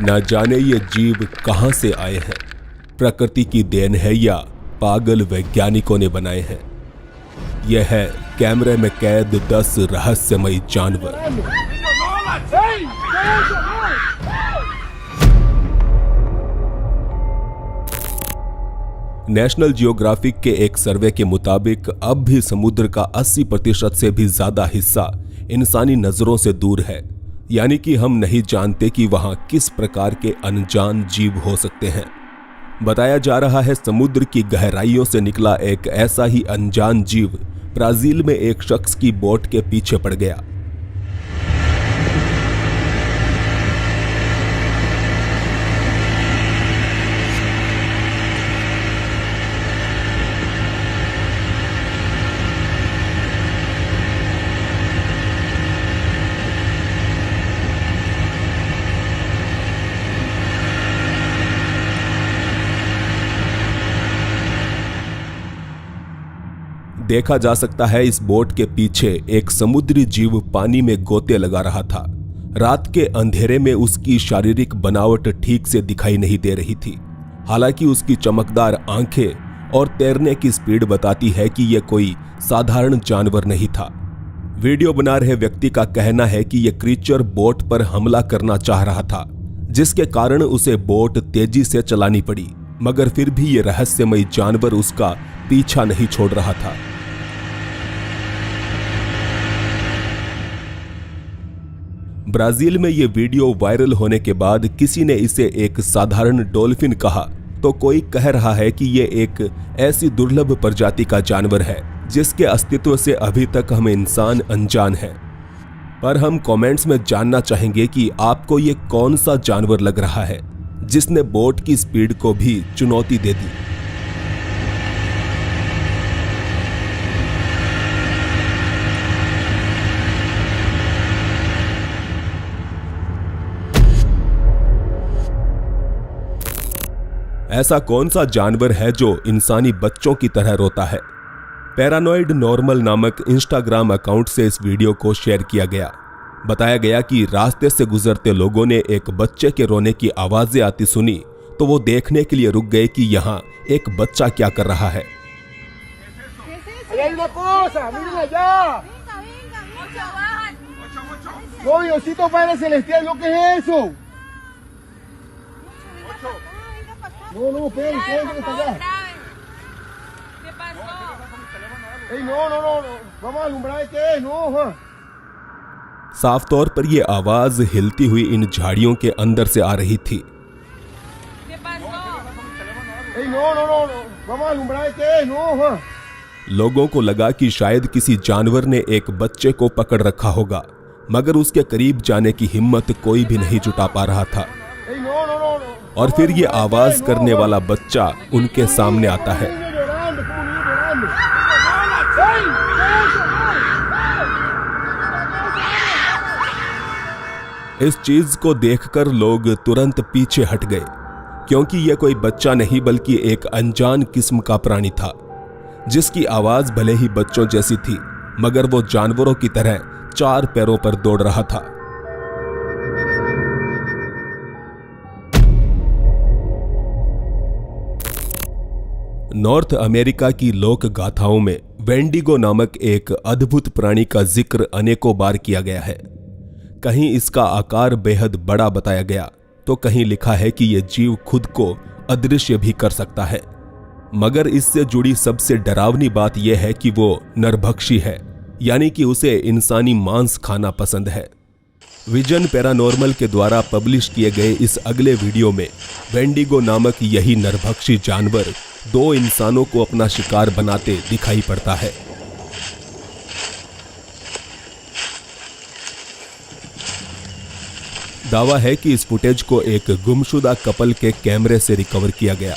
न जाने ये जीव कहां से आए हैं, प्रकृति की देन है या पागल वैज्ञानिकों ने बनाए हैं। यह है कैमरे में कैद 10 रहस्यमयी जानवर। नेशनल जियोग्राफिक के एक सर्वे के मुताबिक अब भी समुद्र का 80% से भी ज्यादा हिस्सा इंसानी नजरों से दूर है, यानी कि हम नहीं जानते कि वहां किस प्रकार के अनजान जीव हो सकते हैं। बताया जा रहा है समुद्र की गहराइयों से निकला एक ऐसा ही अनजान जीव ब्राजील में एक शख्स की बोट के पीछे पड़ गया। देखा जा सकता है इस बोट के पीछे एक समुद्री जीव पानी में गोते लगा रहा था। रात के अंधेरे में उसकी शारीरिक बनावट ठीक से दिखाई नहीं दे रही थी। हालांकि उसकी चमकदार आंखें और तैरने की स्पीड बताती है कि यह कोई साधारण जानवर नहीं था। वीडियो बना रहे व्यक्ति का कहना है कि यह क्रीचर बोट पर हमला करना चाह रहा था, जिसके कारण उसे बोट तेजी से चलानी पड़ी, मगर फिर भी यह रहस्यमयी जानवर उसका पीछा नहीं छोड़ रहा था। ब्राजील में यह वीडियो वायरल होने के बाद किसी ने इसे एक साधारण डॉल्फिन कहा, तो कोई कह रहा है कि यह एक ऐसी दुर्लभ प्रजाति का जानवर है जिसके अस्तित्व से अभी तक हम इंसान अनजान हैं। पर हम कमेंट्स में जानना चाहेंगे कि आपको यह कौन सा जानवर लग रहा है जिसने बोट की स्पीड को भी चुनौती दे दी। ऐसा कौन सा जानवर है जो इंसानी बच्चों की तरह रोता है? पैरानॉइड नॉर्मल नामक इंस्टाग्राम अकाउंट से इस वीडियो को शेयर किया गया। बताया गया कि रास्ते से गुजरते लोगों ने एक बच्चे के रोने की आवाजें आती सुनी, तो वो देखने के लिए रुक गए कि यहाँ एक बच्चा क्या कर रहा है। No, espera, está allá. ¿Qué pasó? Ey, no, vamos a alumbrar qué es, no, साफ तौर पर यह आवाज हिलती हुई इन झाड़ियों के अंदर से आ रही थी। ¿Qué pasó? Ey, no, vamos a alumbrar qué es, no, लोगों को लगा कि शायद किसी जानवर ने एक बच्चे को पकड़ रखा होगा, मगर उसके करीब जाने की हिम्मत कोई भी नहीं जुटा पा रहा था। और फिर ये आवाज करने वाला बच्चा उनके सामने आता है। इस चीज को देखकर लोग तुरंत पीछे हट गए, क्योंकि यह कोई बच्चा नहीं बल्कि एक अनजान किस्म का प्राणी था, जिसकी आवाज भले ही बच्चों जैसी थी, मगर वो जानवरों की तरह 4 पैरों पर दौड़ रहा था। नॉर्थ अमेरिका की लोक गाथाओं में वेंडिगो नामक एक अद्भुत प्राणी का जिक्र अनेकों बार किया गया है। कहीं इसका आकार बेहद बड़ा बताया गया, तो कहीं लिखा है कि यह जीव खुद को अदृश्य भी कर सकता है। मगर इससे जुड़ी सबसे डरावनी बात यह है कि वो नरभक्षी है, यानी कि उसे इंसानी मांस खाना पसंद है। विजन पैरानॉर्मल के द्वारा पब्लिश किए गए इस अगले वीडियो में वेंडिगो नामक यही नरभक्षी जानवर 2 इंसानों को अपना शिकार बनाते दिखाई पड़ता है। दावा है कि इस फुटेज को एक गुमशुदा कपल के कैमरे से रिकवर किया गया,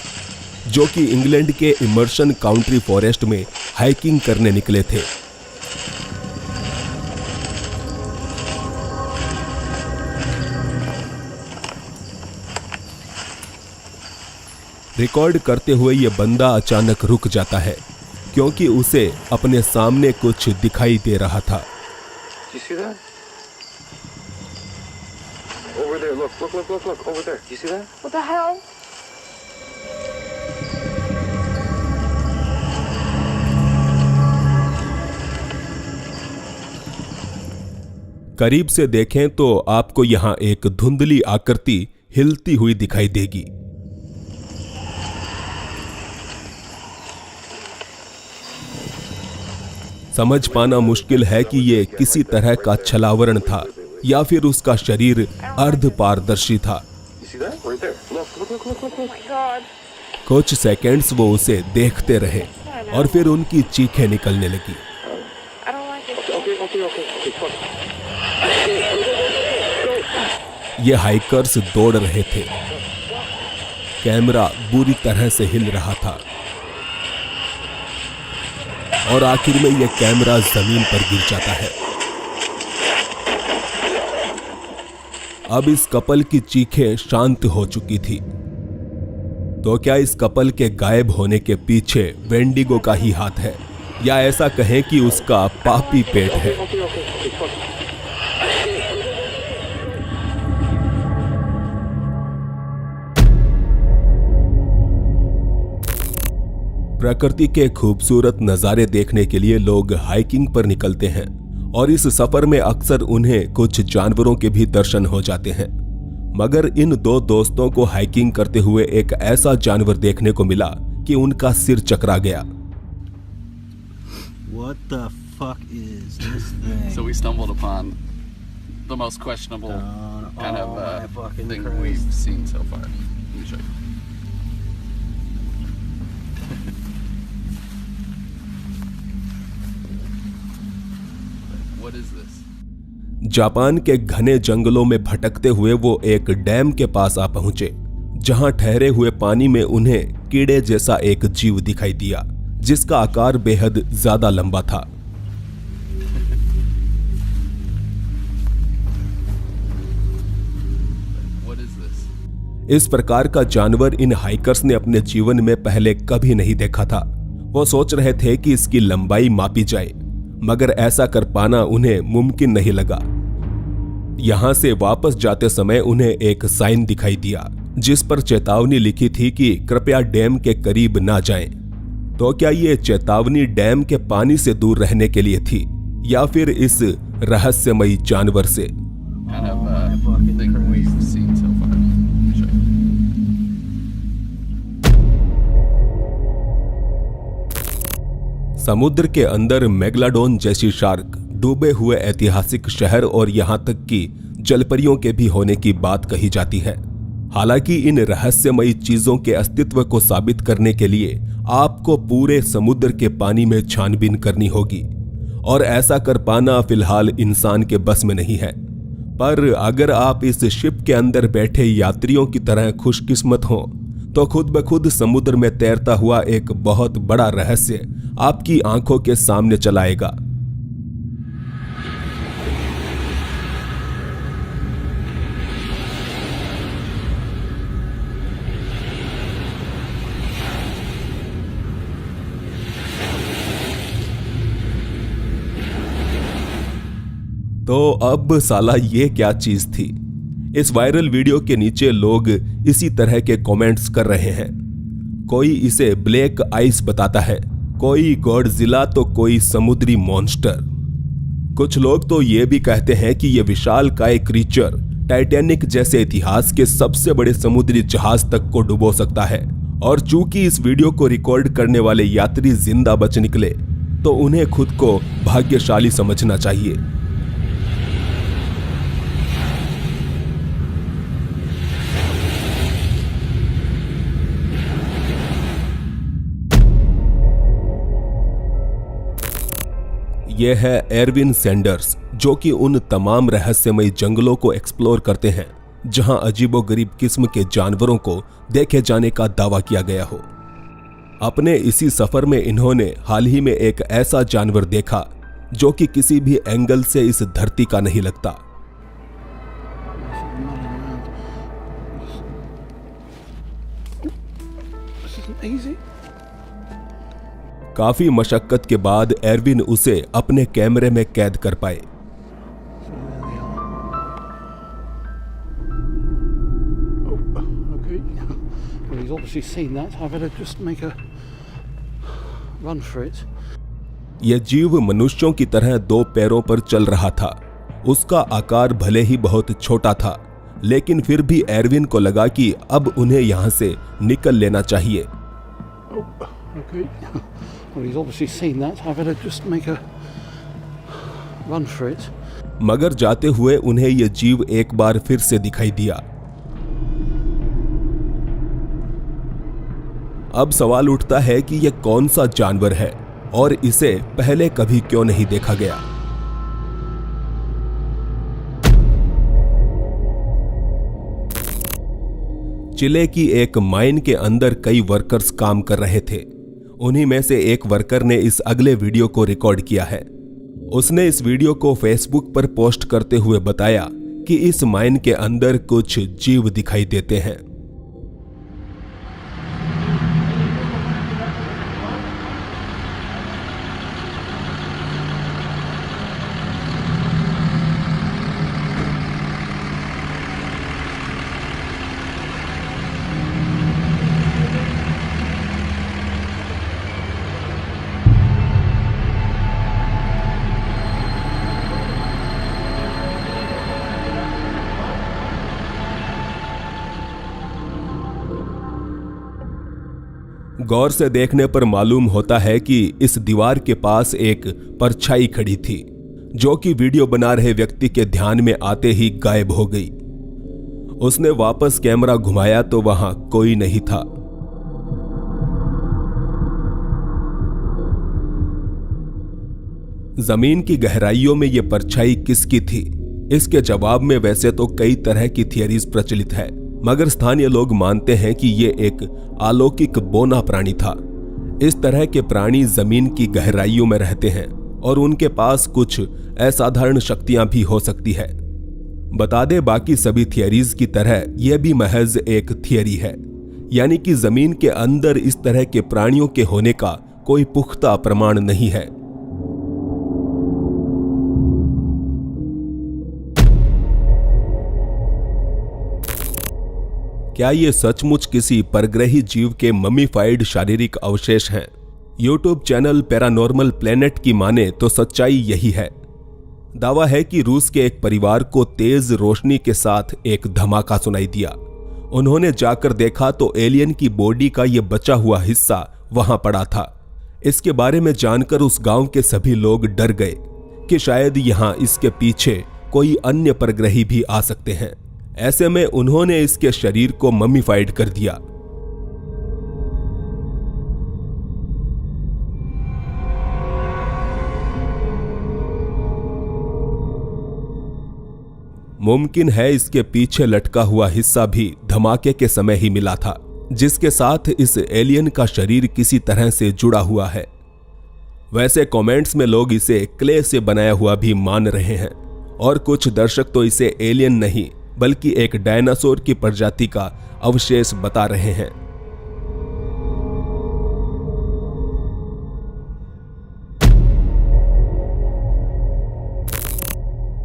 जो कि इंग्लैंड के इमर्सन काउंटी फॉरेस्ट में हाइकिंग करने निकले थे। रिकॉर्ड करते हुए यह बंदा अचानक रुक जाता है, क्योंकि उसे अपने सामने कुछ दिखाई दे रहा था। Over there, look, over there. You see that? What the hell? करीब से देखें तो आपको यहां एक धुंधली आकृति हिलती हुई दिखाई देगी। समझ पाना मुश्किल है कि ये किसी तरह का छलावरण था या फिर उसका शरीर अर्ध पारदर्शी था। You see that? Right there. Look. Oh my god. कुछ सेकंड्स वो उसे देखते रहे और फिर उनकी चीखें निकलने लगी। I don't like it. Okay, fuck. ये हाइकर्स दौड़ रहे थे। कैमरा बुरी तरह से हिल रहा था और आखिर में यह कैमरा जमीन पर गिर जाता है। अब इस कपल की चीखें शांत हो चुकी थी। तो क्या इस कपल के गायब होने के पीछे वेंडिगो का ही हाथ है या ऐसा कहें कि उसका पापी पेट है? Okay, fuck. प्रकृति के खूबसूरत नज़ारे देखने के लिए लोग हाइकिंग पर निकलते हैं और इस सफर में अक्सर उन्हें कुछ जानवरों के भी दर्शन हो जाते हैं। मगर इन दो दोस्तों को हाइकिंग करते हुए एक ऐसा जानवर देखने को मिला कि उनका सिर चकरा गया। What the fuck is this thing? So we stumbled upon the most questionable kind Oh my of fucking thing Christ. we've seen so far. Let me show you. What is this? Japan के घने जंगलों में भटकते हुए वो एक dam के पास आ पहुंचे, जहां ठहरे हुए पानी में उन्हें कीड़े जैसा एक जीव दिखाई दिया, जिसका आकार बेहद ज्यादा लंबा था। What is this? इस प्रकार का जानवर इन हाइकर्स ने अपने जीवन में पहले कभी नहीं देखा था। वो सोच रहे थे कि इसकी लंबाई मापी जाए, मगर ऐसा कर पाना उन्हें मुमकिन नहीं लगा। यहां से वापस जाते समय उन्हें एक साइन दिखाई दिया, जिस पर चेतावनी लिखी थी कि कृपया डैम के करीब ना जाएं। तो क्या ये चेतावनी डैम के पानी से दूर रहने के लिए थी या फिर इस रहस्यमयी जानवर से? Kind of thing we've seen so far. Let me show you. समुद्र के अंदर मेगलाडोन जैसी शार्क, डूबे हुए ऐतिहासिक शहर और यहां तक कि जलपरियों के भी होने की बात कही जाती है। हालांकि इन रहस्यमयी चीजों के अस्तित्व को साबित करने के लिए आपको पूरे समुद्र के पानी में छानबीन करनी होगी और ऐसा कर पाना फिलहाल इंसान के बस में नहीं है। पर अगर आप इस शिप के अंदर बैठे यात्रियों की तरह खुशकिस्मत हों तो खुद ब खुद समुद्र में तैरता हुआ एक बहुत बड़ा रहस्य आपकी आंखों के सामने चला आएगा। तो अब साला ये क्या चीज थी? इस वायरल वीडियो के नीचे लोग इसी तरह के कमेंट्स कर रहे हैं। कोई इसे ब्लैक आइस बताता है, कोई गॉडजिला तो कोई समुद्री मॉन्स्टर। कुछ लोग तो ये भी कहते हैं कि यह विशालकाय क्रीचर टाइटैनिक जैसे इतिहास के सबसे बड़े समुद्री जहाज तक को डुबो सकता है। और चूंकि इस वीडियो को रिकॉर्ड करने वाले यात्री जिंदा बच निकले तो उन्हें खुद को भाग्यशाली समझना चाहिए। यह है एरविन सैंडर्स, जो कि उन तमाम रहस्यमयी जंगलों को एक्सप्लोर करते हैं जहां अजीबोगरीब किस्म के जानवरों को देखे जाने का दावा किया गया हो। अपने इसी सफर में इन्होंने हाल ही में एक ऐसा जानवर देखा जो कि किसी भी एंगल से इस धरती का नहीं लगता। काफी मशक्कत के बाद एरविन उसे अपने कैमरे में कैद कर पाए। obviously seen that. I better just make a run for it. यह जीव मनुष्यों की तरह दो पैरों पर चल रहा था। उसका आकार भले ही बहुत छोटा था, लेकिन फिर भी एरविन को लगा कि अब उन्हें यहां से निकल लेना चाहिए। Okay. Well, he's obviously seen that. I better just make a run for it. मगर जाते हुए उन्हें यह जीव एक बार फिर से दिखाई दिया। अब सवाल उठता है कि यह कौन सा जानवर है और इसे पहले कभी क्यों नहीं देखा गया। चिले की एक माइन के अंदर कई वर्कर्स काम कर रहे थे। उन्हीं में से एक वर्कर ने इस अगले वीडियो को रिकॉर्ड किया है। उसने इस वीडियो को फेसबुक पर पोस्ट करते हुए बताया कि इस माइन के अंदर कुछ जीव दिखाई देते हैं। गौर से देखने पर मालूम होता है कि इस दीवार के पास एक परछाई खड़ी थी, जो कि वीडियो बना रहे व्यक्ति के ध्यान में आते ही गायब हो गई। उसने वापस कैमरा घुमाया तो वहां कोई नहीं था। जमीन की गहराइयों में यह परछाई किसकी थी? इसके जवाब में वैसे तो कई तरह की थियरीज प्रचलित है, मगर स्थानीय लोग मानते हैं कि यह एक अलौकिक बौना प्राणी था। इस तरह के प्राणी जमीन की गहराइयों में रहते हैं और उनके पास कुछ असाधारण शक्तियां भी हो सकती है। बता दे, बाकी सभी थियरीज की तरह यह भी महज एक थियरी है, यानी कि जमीन के अंदर इस तरह के प्राणियों के होने का कोई पुख्ता प्रमाण नहीं है। क्या ये सचमुच किसी परग्रही जीव के ममीफाइड शारीरिक अवशेष हैं? यूट्यूब चैनल पैरानॉर्मल प्लेनेट की माने तो सच्चाई यही है। दावा है कि रूस के एक परिवार को तेज रोशनी के साथ एक धमाका सुनाई दिया। उन्होंने जाकर देखा तो एलियन की बॉडी का यह बचा हुआ हिस्सा वहां पड़ा था। इसके बारे में जानकर उस गांव के सभी लोग डर गए कि शायद यहां इसके पीछे कोई अन्य परग्रही भी आ सकते हैं। ऐसे में उन्होंने इसके शरीर को ममीफाइड कर दिया। मुमकिन है इसके पीछे लटका हुआ हिस्सा भी धमाके के समय ही मिला था, जिसके साथ इस एलियन का शरीर किसी तरह से जुड़ा हुआ है। वैसे कमेंट्स में लोग इसे क्ले से बनाया हुआ भी मान रहे हैं और कुछ दर्शक तो इसे एलियन नहीं बल्कि एक डायनासोर की प्रजाति का अवशेष बता रहे हैं।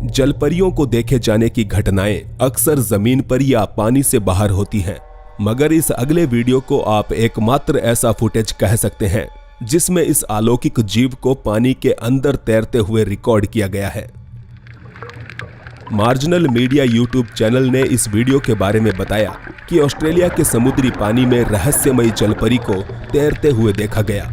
जलपरियों को देखे जाने की घटनाएं अक्सर जमीन पर या पानी से बाहर होती हैं, मगर इस अगले वीडियो को आप एकमात्र ऐसा फुटेज कह सकते हैं जिसमें इस अलौकिक जीव को पानी के अंदर तैरते हुए रिकॉर्ड किया गया है। मार्जिनल मीडिया यूट्यूब चैनल ने इस वीडियो के बारे में बताया कि ऑस्ट्रेलिया के समुद्री पानी में रहस्यमयी जलपरी को तैरते हुए देखा गया।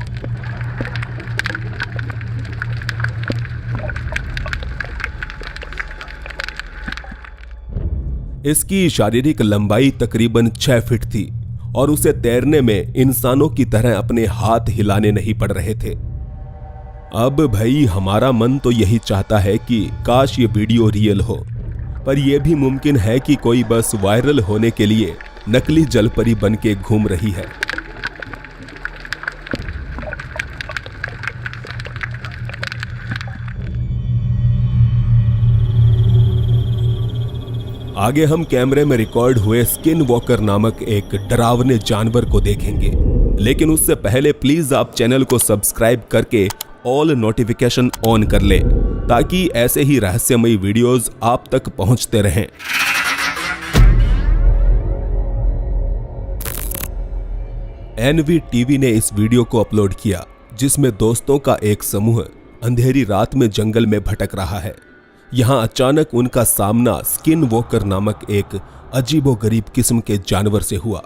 इसकी शारीरिक लंबाई तकरीबन 6 फीट थी और उसे तैरने में इंसानों की तरह अपने हाथ हिलाने नहीं पड़ रहे थे। अब भाई हमारा मन तो यही चाहता है कि काश ये वीडियो रियल हो, पर यह भी मुमकिन है कि कोई बस वायरल होने के लिए नकली जलपरी बन के घूम रही है। आगे हम कैमरे में रिकॉर्ड हुए स्किन वॉकर नामक एक डरावने जानवर को देखेंगे, लेकिन उससे पहले प्लीज आप चैनल को सब्सक्राइब करके ऑल नोटिफिकेशन ऑन कर लें ताकि ऐसे ही रहस्यमयी वीडियोस आप तक पहुंचते रहें। NVTV ने इस वीडियो को अपलोड किया, जिसमें दोस्तों का एक समूह अंधेरी रात में जंगल में भटक रहा है। यहां अचानक उनका सामना स्किन वॉकर नामक एक अजीबोगरीब किस्म के जानवर से हुआ।